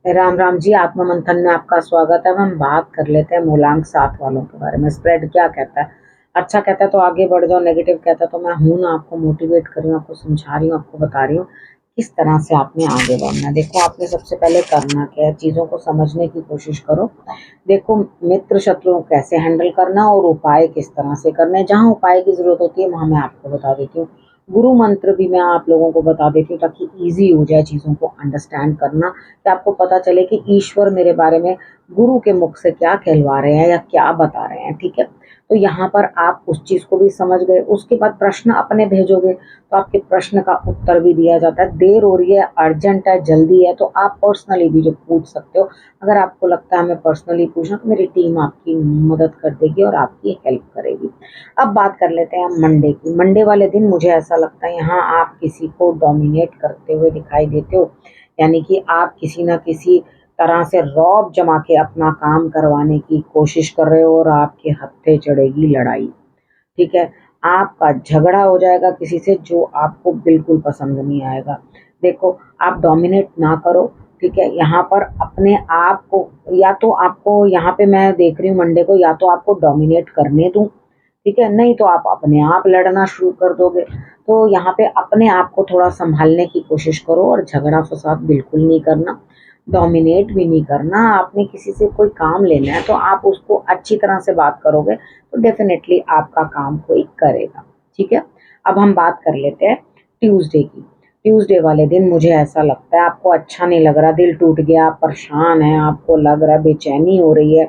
राम राम जी। आत्म मंथन में आपका स्वागत है। अब हम बात कर लेते हैं मूलांक 7 वालों के बारे में। स्प्रेड क्या कहता है? अच्छा कहता है तो आगे बढ़ जाओ, नेगेटिव कहता है तो मैं हूं ना, आपको मोटिवेट कर रही हूँ, आपको समझा रही हूँ, आपको बता रही हूँ किस तरह से आपने आगे बढ़ना है। देखो, आपने सबसे पहले करना क्या है, चीजों को समझने की कोशिश करो। देखो, मित्र शत्रुओं को कैसे हैंडल करना और उपाय किस तरह से करने, जहाँ उपाय की जरूरत होती है वहां मैं आपको बता देती हूँ। गुरु मंत्र भी मैं आप लोगों को बता देती हूँ ताकि इजी हो जाए चीजों को अंडरस्टैंड करना, कि आपको पता चले कि ईश्वर मेरे बारे में गुरु के मुख से क्या कहलवा रहे हैं या क्या बता रहे हैं। ठीक है, तो यहाँ पर आप उस चीज को भी समझ गए। उसके बाद प्रश्न अपने भेजोगे तो आपके प्रश्न का उत्तर भी दिया जाता है। देर हो रही है, अर्जेंट है, जल्दी है, तो आप पर्सनली भी जो पूछ सकते हो। अगर आपको लगता है हमें पर्सनली पूछना तो मेरी टीम आपकी मदद कर देगी और आपकी हेल्प करेगी। अब बात कर लेते हैं हम मंडे की। मंडे वाले दिन मुझे ऐसा लगता है यहाँ आप किसी को डोमिनेट करते हुए दिखाई देते हो, यानी कि आप किसी ना किसी तरह से रौब जमा के अपना काम करवाने की कोशिश कर रहे हो और आपके हत्थे चढ़ेगी लड़ाई। ठीक है, आपका झगड़ा हो जाएगा किसी से जो आपको बिल्कुल पसंद नहीं आएगा। देखो, आप डोमिनेट ना करो। ठीक है, यहाँ पर अपने आप को, या तो आपको यहाँ पे मैं देख रही हूँ मंडे को, या तो आपको डोमिनेट करने दूं, ठीक है, नहीं तो आप अपने आप लड़ना शुरू कर दोगे। तो यहाँ पे अपने आप को थोड़ा संभालने की कोशिश करो और झगड़ा फसाद बिल्कुल नहीं करना, डोमिनेट भी नहीं करना। आपने किसी से कोई काम लेना है तो आप उसको अच्छी तरह से बात करोगे तो डेफिनेटली आपका काम कोई करेगा। ठीक है, अब हम बात कर लेते हैं ट्यूसडे की। ट्यूसडे वाले दिन मुझे ऐसा लगता है आपको अच्छा नहीं लग रहा, दिल टूट गया, आप परेशान हैं, आपको लग रहा है बेचैनी हो रही है।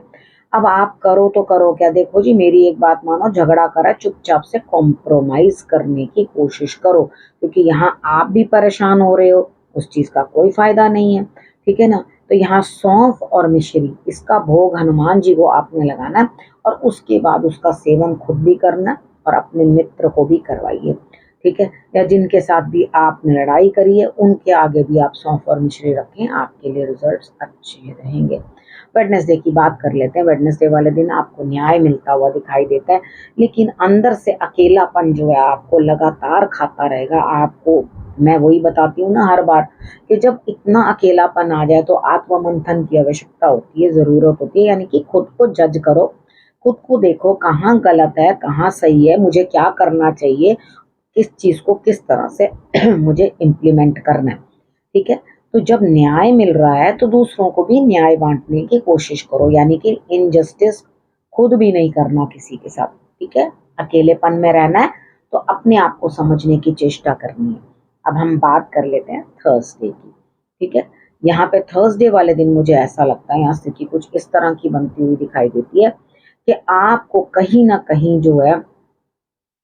अब आप करो तो करो क्या? देखो जी, मेरी एक बात मानो, झगड़ा करा चुपचाप से कॉम्प्रोमाइज करने की कोशिश करो, क्योंकि यहाँ आप भी परेशान हो रहे हो, उस चीज का कोई फायदा नहीं है। ठीक है ना? तो यहाँ सौंफ और मिश्री, इसका भोग हनुमान जी को आपने लगाना है और उसके बाद उसका सेवन खुद भी करना और अपने मित्र को भी करवाइए। ठीक है, या जिनके साथ भी आपने लड़ाई करी है उनके आगे भी आप सौंफ और मिश्री रखें, आपके लिए रिजल्ट्स अच्छे रहेंगे। वेडनेसडे की बात कर लेते हैं। वेडनेसडे वाले दिन आपको न्याय मिलता हुआ दिखाई देता है, लेकिन अंदर से अकेलापन जो है आपको लगातार खाता रहेगा। आपको मैं वही बताती हूँ ना हर बार, कि जब इतना अकेलापन आ जाए तो आत्म मंथन की आवश्यकता होती है, जरूरत होती है, यानी कि खुद को जज करो, खुद को देखो कहाँ गलत है कहाँ सही है, मुझे क्या करना चाहिए, किस चीज को किस तरह से मुझे इम्प्लीमेंट करना है। ठीक है, तो जब न्याय मिल रहा है तो दूसरों को भी न्याय बांटने की कोशिश करो, यानी कि इनजस्टिस खुद भी नहीं करना किसी के साथ। ठीक है, अकेलेपन में रहना है तो अपने आप को समझने की चेष्टा करनी है। अब हम बात कर लेते हैं थर्सडे की। ठीक है, यहाँ पे थर्सडे वाले दिन मुझे ऐसा लगता है यहाँ स्थिति कुछ इस तरह की बनती हुई दिखाई देती है कि आपको कहीं ना कहीं जो है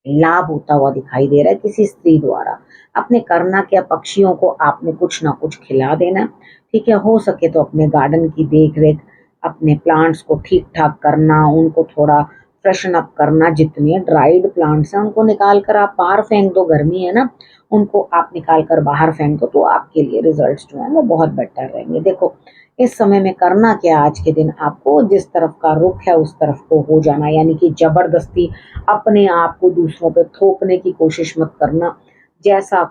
लाभ होता हुआ दिखाई दे रहा है किसी स्त्री द्वारा। अपने करना क्या, पक्षियों को आपने कुछ ना कुछ खिला देना। ठीक है, हो सके तो अपने गार्डन की देख रेख, अपने प्लांट्स को ठीक ठाक करना, उनको थोड़ा फ्रेशन अप करना। जितने ड्राइड प्लांट्स हैं उनको निकाल कर आप बाहर फेंक दो, गर्मी है ना, उनको आप निकाल कर बाहर फेंक दो, तो आपके लिए रिजल्ट्स जो है वो बहुत बेटर रहेंगे। देखो, इस समय में करना क्या, आज के दिन आपको जिस तरफ का रुख है उस तरफ को हो जाना, यानी कि जबरदस्ती अपने आप को दूसरों पे थोपने की कोशिश मत करना। जैसा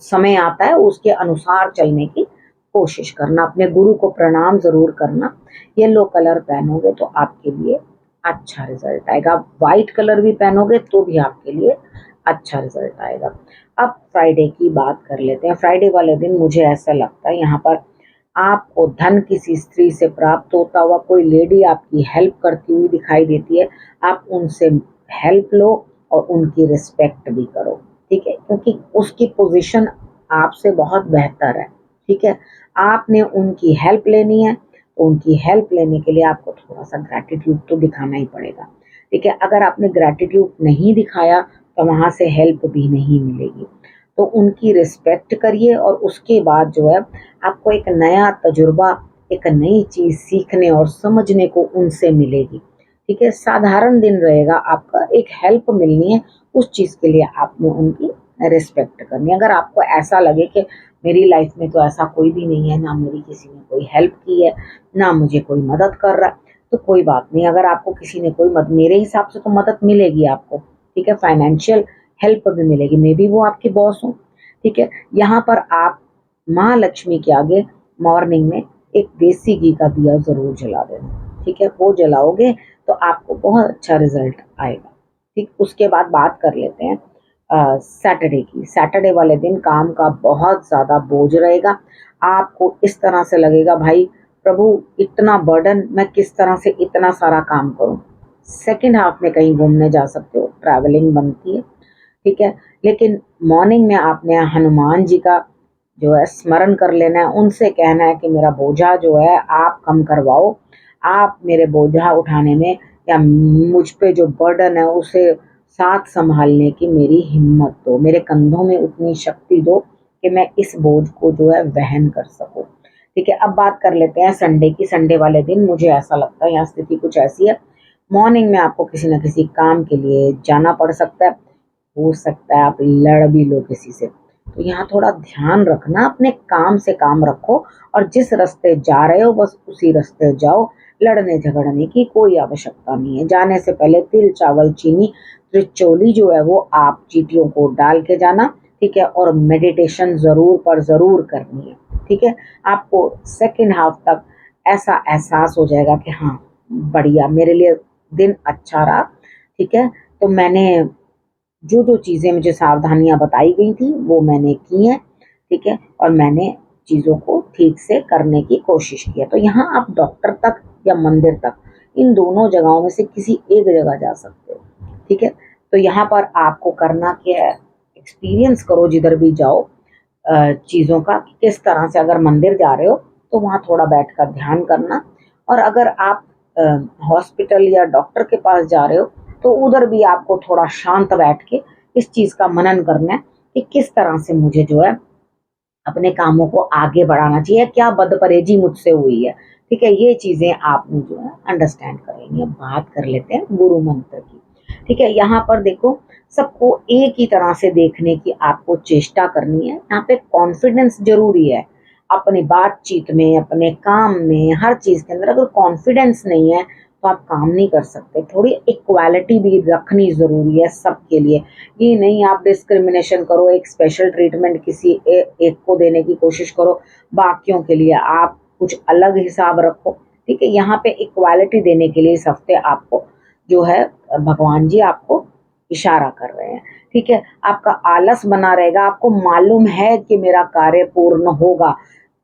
समय आता है उसके अनुसार चलने की कोशिश करना। अपने गुरु को प्रणाम जरूर करना। येलो कलर पहनोगे तो आपके लिए अच्छा रिजल्ट आएगा, व्हाइट कलर भी पहनोगे तो भी आपके लिए अच्छा रिजल्ट आएगा। अब फ्राइडे की बात कर लेते हैं। फ्राइडे वाले दिन मुझे ऐसा लगता है यहाँ पर आपको धन किसी स्त्री से प्राप्त होता हुआ, कोई लेडी आपकी हेल्प करती हुई दिखाई देती है, आप उनसे हेल्प लो और उनकी रिस्पेक्ट भी करो। ठीक है, क्योंकि उसकी पोजीशन आपसे बहुत बेहतर है। ठीक है, आपने उनकी हेल्प लेनी है, उनकी हेल्प लेने के लिए आपको थोड़ा सा ग्रैटिट्यूड तो दिखाना ही पड़ेगा। ठीक है, अगर आपने ग्रैटिट्यूड नहीं दिखाया तो वहां से हेल्प भी नहीं मिलेगी। तो उनकी रिस्पेक्ट करिए और उसके बाद जो है आपको एक नया तजुर्बा, एक नई चीज सीखने और समझने को उनसे मिलेगी। ठीक है, साधारण दिन रहेगा आपका, एक हेल्प मिलनी है, उस चीज के लिए आपने उनकी रिस्पेक्ट करनी है। अगर आपको ऐसा लगे कि मेरी लाइफ में तो ऐसा कोई भी नहीं है, ना मेरी किसी ने कोई हेल्प की है, ना मुझे कोई मदद कर रहा है, तो कोई बात नहीं। अगर आपको किसी ने कोई मदद, मेरे हिसाब से तो मदद मिलेगी आपको। ठीक है, फाइनेंशियल हेल्प भी मिलेगी, मे बी वो आपके बॉस हो। ठीक है, यहाँ पर आप माँ लक्ष्मी के आगे मॉर्निंग में एक देसी घी का दिया ज़रूर जला देना, ठीक है। वो जलाओगे तो आपको बहुत अच्छा रिजल्ट आएगा, ठीक। उसके बाद बात कर लेते हैं सैटरडे की। सैटरडे वाले दिन काम का बहुत ज़्यादा बोझ रहेगा। आपको इस तरह से लगेगा, भाई प्रभु इतना बर्डन, मैं किस तरह से इतना सारा काम करूं। सेकंड हाफ में कहीं घूमने जा सकते हो, ट्रैवलिंग बनती है, ठीक है। लेकिन मॉर्निंग में आपने हनुमान जी का जो है स्मरण कर लेना है, उनसे कहना है कि मेरा बोझा जो है आप कम करवाओ, आप मेरे बोझा उठाने में या मुझ पे जो बर्डन है उसे साथ संभालने की मेरी हिम्मत दो, मेरे कंधों में उतनी शक्ति दो कि मैं इस बोझ को जो है वहन कर सकूं, ठीक है। अब बात कर लेते हैं संडे की। संडे वाले दिन मुझे ऐसा लगता है यहाँ स्थिति कुछ ऐसी है, मॉर्निंग में आपको किसी न किसी काम के लिए जाना पड़ सकता है, हो सकता है आप लड़ भी लो किसी से, तो यहाँ थोड़ा ध्यान रखना, अपने काम से काम रखो और जिस रास्ते जा रहे हो बस उसी रास्ते जाओ, लड़ने झगड़ने की कोई आवश्यकता नहीं है। जाने से पहले तिल चावल चीनी त्रिचोली जो है वो आप चीटियों को डाल के जाना, ठीक है। और मेडिटेशन जरूर पर जरूर करनी है, ठीक है। आपको सेकेंड हाफ तक ऐसा एहसास हो जाएगा कि हाँ बढ़िया, मेरे लिए दिन अच्छा रहा, ठीक है। तो मैंने जो जो चीज़ें मुझे सावधानियां बताई गई थी वो मैंने की हैं, ठीक है। और मैंने चीज़ों को ठीक से करने की कोशिश की है। तो यहाँ आप डॉक्टर तक या मंदिर तक, इन दोनों जगहों में से किसी एक जगह जा सकते हो, ठीक है। तो यहाँ पर आपको करना क्या है, एक्सपीरियंस करो जिधर भी जाओ चीज़ों का, कि किस तरह से, अगर मंदिर जा रहे हो तो वहाँ थोड़ा बैठ कर ध्यान करना, और अगर आप हॉस्पिटल या डॉक्टर के पास जा रहे हो तो उधर भी आपको थोड़ा शांत बैठ के इस चीज़ का मनन करना है कि किस तरह से मुझे जो है अपने कामों को आगे बढ़ाना चाहिए, क्या बदपरहेजी मुझसे हुई है, ठीक है। ये चीज़ें आपने जो है अंडरस्टैंड करेंगे। अब बात कर लेते हैं गुरु मंत्र की, ठीक है। यहाँ पर देखो, सबको एक ही तरह से देखने की आपको चेष्टा करनी है। यहाँ पे कॉन्फिडेंस जरूरी है, अपनी बातचीत में, अपने काम में, हर चीज़ के अंदर अगर कॉन्फिडेंस नहीं है तो आप काम नहीं कर सकते। थोड़ी इक्वालिटी भी रखनी ज़रूरी है सबके लिए, ये नहीं आप डिस्क्रिमिनेशन करो, एक स्पेशल ट्रीटमेंट किसी एक को देने की कोशिश करो, बाकियों के लिए आप कुछ अलग हिसाब रखो, ठीक है। यहाँ पे इक्वालिटी देने के लिए इस हफ्ते आपको जो है भगवान जी आपको इशारा कर रहे हैं, ठीक है। आपका आलस बना रहेगा, आपको मालूम है कि मेरा कार्य पूर्ण होगा,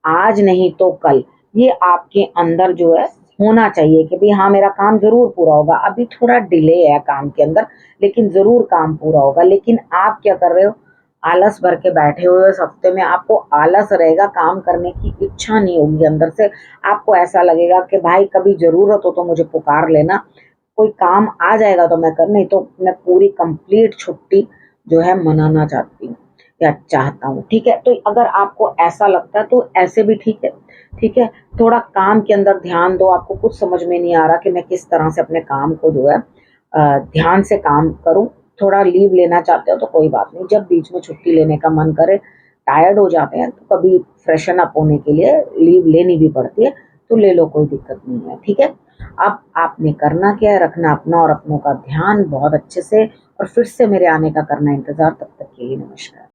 आज नहीं तो कल, ये आपके अंदर जो है होना चाहिए कि भाई हाँ मेरा काम जरूर पूरा होगा। अभी थोड़ा डिले है काम के अंदर, लेकिन जरूर काम पूरा होगा। लेकिन आप क्या कर रहे हो, आलस भर के बैठे हुए इस हफ्ते में, आपको आलस रहेगा, काम करने की इच्छा नहीं होगी अंदर से। आपको ऐसा लगेगा कि भाई कभी जरूरत हो तो मुझे पुकार लेना, कोई काम आ जाएगा तो मैं कर, नहीं तो मैं पूरी कंप्लीट छुट्टी जो है मनाना चाहती हूँ या चाहता हूँ, ठीक है। तो अगर आपको ऐसा लगता है तो ऐसे भी ठीक है, ठीक है। थोड़ा काम के अंदर ध्यान दो, आपको कुछ समझ में नहीं आ रहा कि मैं किस तरह से अपने काम को जो है ध्यान से काम करूं, थोड़ा लीव लेना चाहते हो तो कोई बात नहीं, जब बीच में छुट्टी लेने का मन करे, टायर्ड हो जाते हैं तो कभी फ्रेशन अप होने के लिए लीव लेनी भी पड़ती है, तो ले लो, कोई दिक्कत नहीं है, ठीक है। अब आपने करना क्या है, रखना अपना और अपनों का ध्यान बहुत अच्छे से, और फिर से मेरे आने का करना इंतजार। तब तक के लिए नमस्कार।